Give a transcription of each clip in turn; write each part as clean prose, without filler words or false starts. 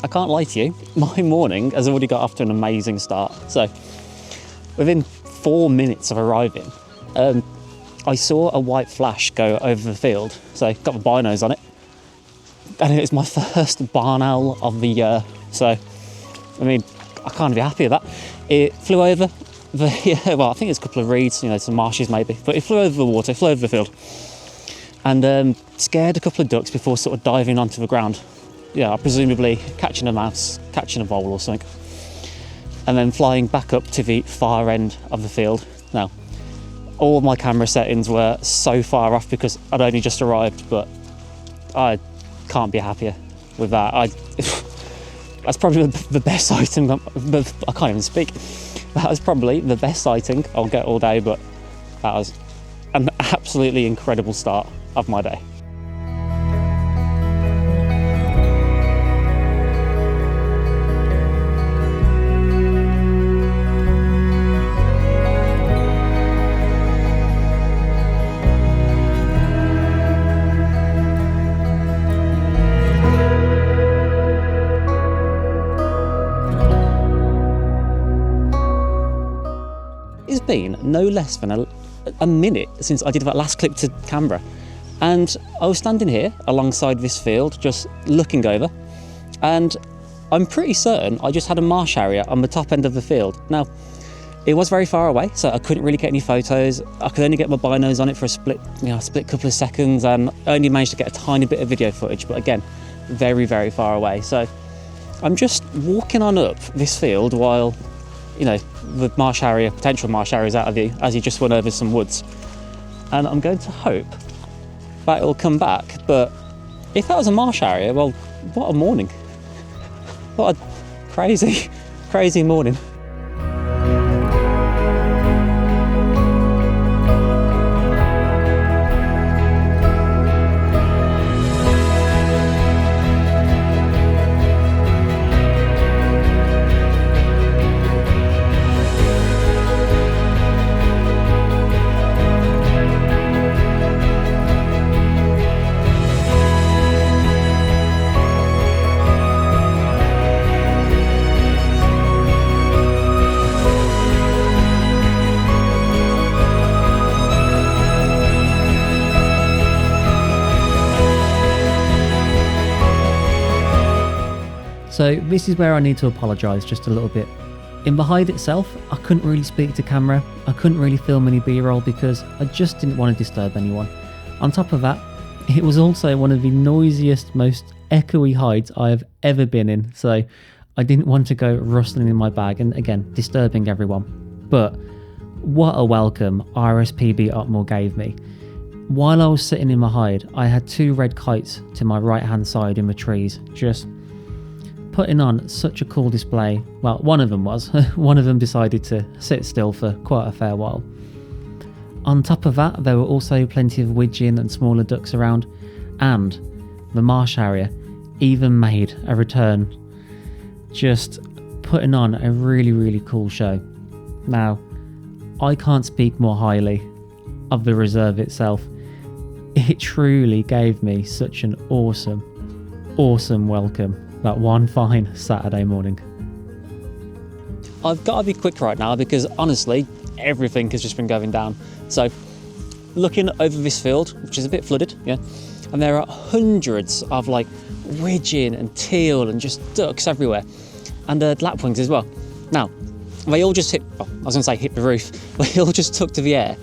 I can't lie to you, my morning has already got off to an amazing start. So within 4 minutes of arriving, I saw a white flash go over the field. So got my binos on it, and it was my first barn owl of the year. So, I mean, I can't be happy with that. It flew over well, I think it's a couple of reeds, some marshes maybe, but it flew over the water, it flew over the field, and scared a couple of ducks before sort of diving onto the ground. Presumably catching a mouse, catching a vole or something, and then flying back up to the far end of the field. Now, all of my camera settings were so far off because I'd only just arrived, but I can't be happier with that. That's probably the best sighting. I can't even speak. That was probably the best sighting I'll get all day, but that was an absolutely incredible start of my day. It's been no less than a minute since I did that last clip to camera, and I was standing here alongside this field just looking over, and I'm pretty certain I just had a Marsh Harrier on the top end of the field. Now, it was very far away, so I couldn't really get any photos. I could only get my binos on it for a split couple of seconds, and I only managed to get a tiny bit of video footage, but again, very, very far away. So I'm just walking on up this field while the Marsh Harrier, potential Marsh Harrier, is out of view as he just went over some woods. And I'm going to hope that it'll come back. But if that was a Marsh Harrier, well, what a morning. What a crazy, crazy morning. So this is where I need to apologise just a little bit. In the hide itself, I couldn't really speak to camera, I couldn't really film any B-roll because I just didn't want to disturb anyone. On top of that, it was also one of the noisiest, most echoey hides I have ever been in, so I didn't want to go rustling in my bag and again, disturbing everyone. But what a welcome RSPB Otmoor gave me. While I was sitting in my hide, I had 2 red kites to my right hand side in the trees, just putting on such a cool display. Well, one of them was. One of them decided to sit still for quite a fair while. On top of that, there were also plenty of widgeon and smaller ducks around, and the Marsh Harrier even made a return, just putting on a really, really cool show. Now, I can't speak more highly of the reserve itself. It truly gave me such an awesome welcome that one fine Saturday morning. I've got to be quick right now because honestly, everything has just been going down. So, looking over this field, which is a bit flooded, and there are hundreds of widgeon and teal and just ducks everywhere, and lapwings as well. Now, they all just hit the roof. They all just took to the air,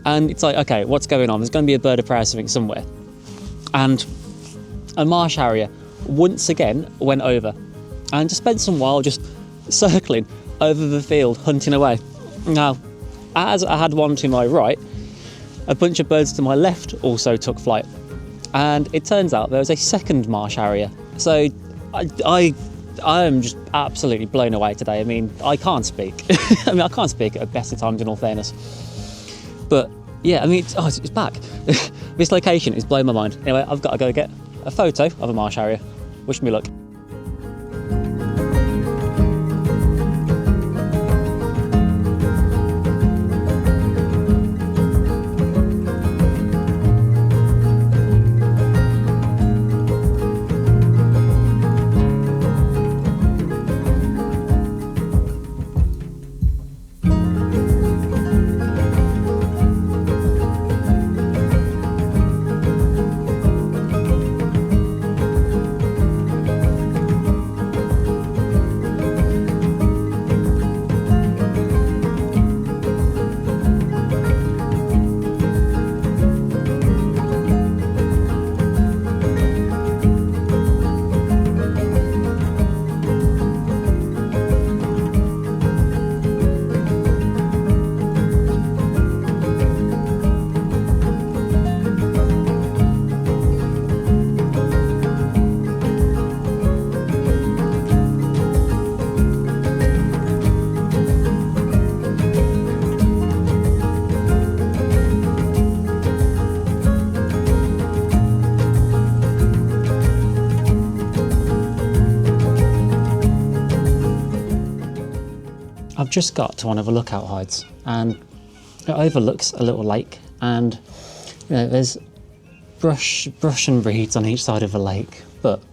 and it's like, okay, what's going on? There's going to be a bird of prey or something somewhere, and a Marsh Harrier once again went over and just spent some while just circling over the field, hunting away. Now, as I had one to my right, a bunch of birds to my left also took flight, and it turns out there was a second Marsh Harrier. So I am just absolutely blown away today. I mean, I can't speak. I can't speak at the best of times, in all fairness, but yeah, I mean, it's back. This location is blowing my mind. Anyway, I've got to go get a photo of a Marsh Harrier. Wish me luck. just got to one of the lookout hides, and it overlooks a little lake, and there's brush and reeds on each side of the lake. But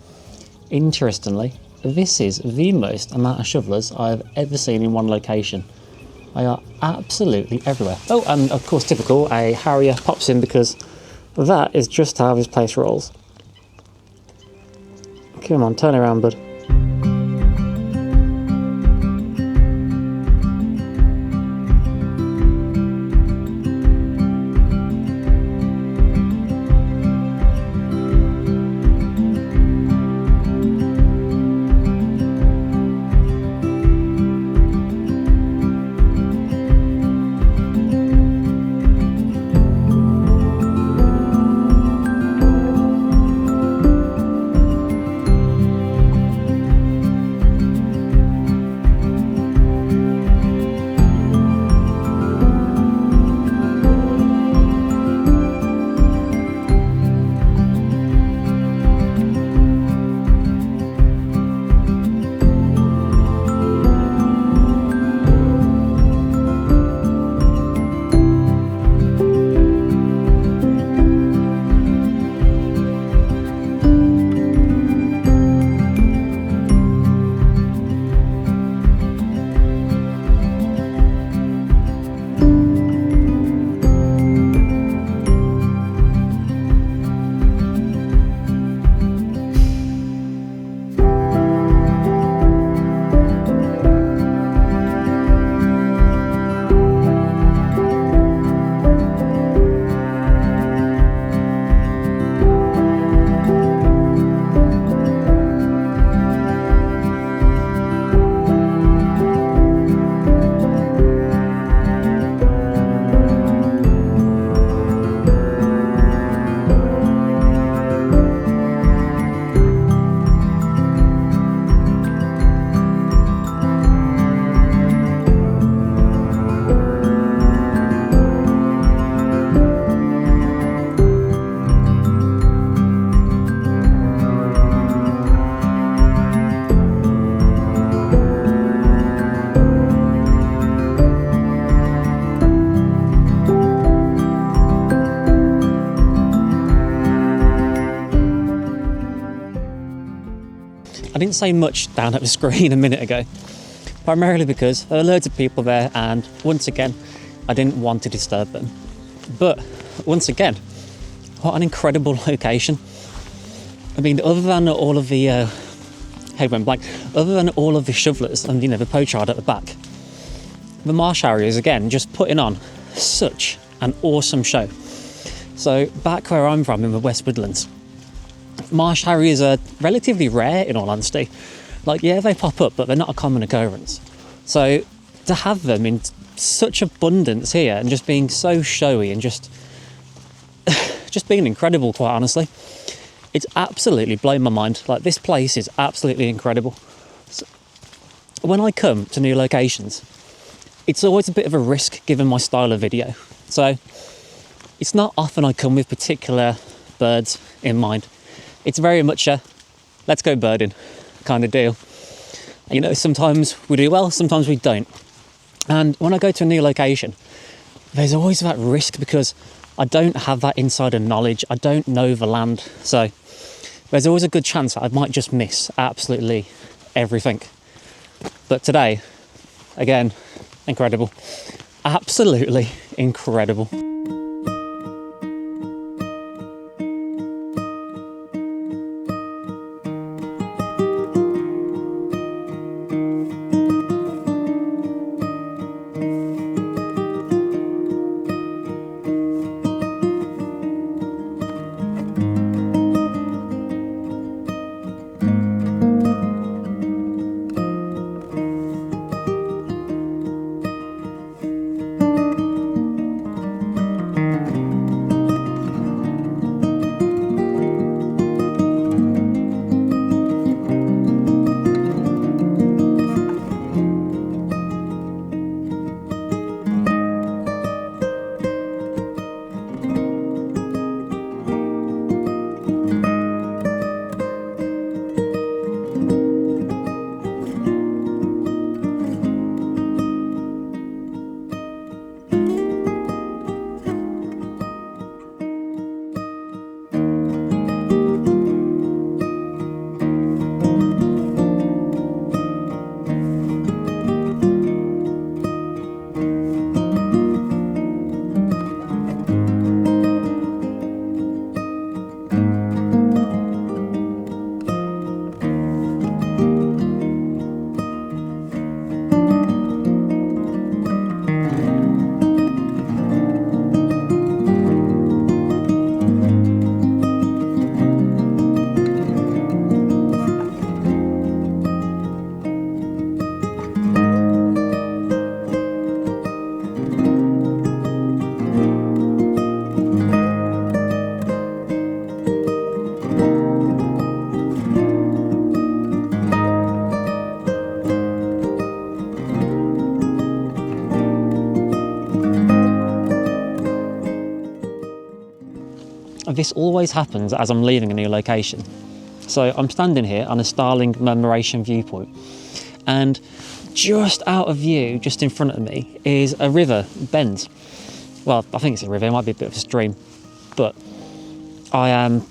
interestingly, this is the most amount of shovelers I've ever seen in one location. They are absolutely everywhere. Oh, and of course, typical, a harrier pops in, because that is just how this place rolls. Come on, turn around, bud. I didn't say much down at the screen a minute ago, primarily because there were loads of people there, and once again, I didn't want to disturb them. But once again, what an incredible location. I mean, other than all of the head went blank, other than all of the shovelers and the pochard at the back, the Marsh Harriers again just putting on such an awesome show. So back where I'm from in the West Midlands, Marsh Harriers are relatively rare, in all honesty. Like, yeah, they pop up, but they're not a common occurrence. So to have them in such abundance here and just being so showy and just being incredible, quite honestly, it's absolutely blown my mind. Like, this place is absolutely incredible. So, when I come to new locations, it's always a bit of a risk given my style of video. So it's not often I come with particular birds in mind. It's very much a let's go birding kind of deal. Sometimes we do well, sometimes we don't. And when I go to a new location, there's always that risk because I don't have that insider knowledge. I don't know the land. So there's always a good chance that I might just miss absolutely everything. But today, again, incredible. Absolutely incredible. this always happens as I'm leaving a new location. So I'm standing here on a Starling commemoration viewpoint, and just out of view, just in front of me, is a river bend. Well, I think it's a river, it might be a bit of a stream, but I am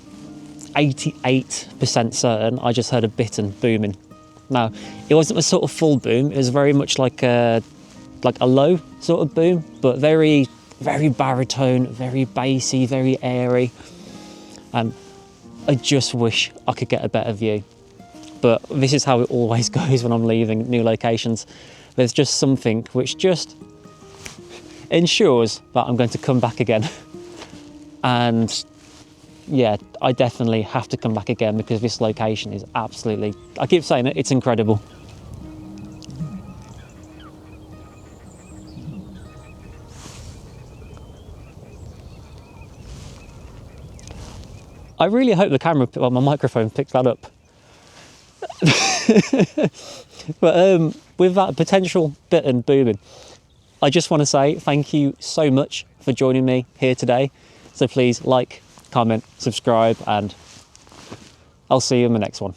88% certain I just heard a bittern booming. Now, it wasn't a sort of full boom, it was very much like a low sort of boom, but very, very baritone, very bassy, very airy. I just wish I could get a better view. But this is how it always goes when I'm leaving new locations. There's just something which just ensures that I'm going to come back again. And yeah, I definitely have to come back again because this location is absolutely, I keep saying it, it's incredible. I really hope the camera, well, my microphone picked that up. But with that potential bittern booming, I just want to say thank you so much for joining me here today. So please like, comment, subscribe, and I'll see you in the next one.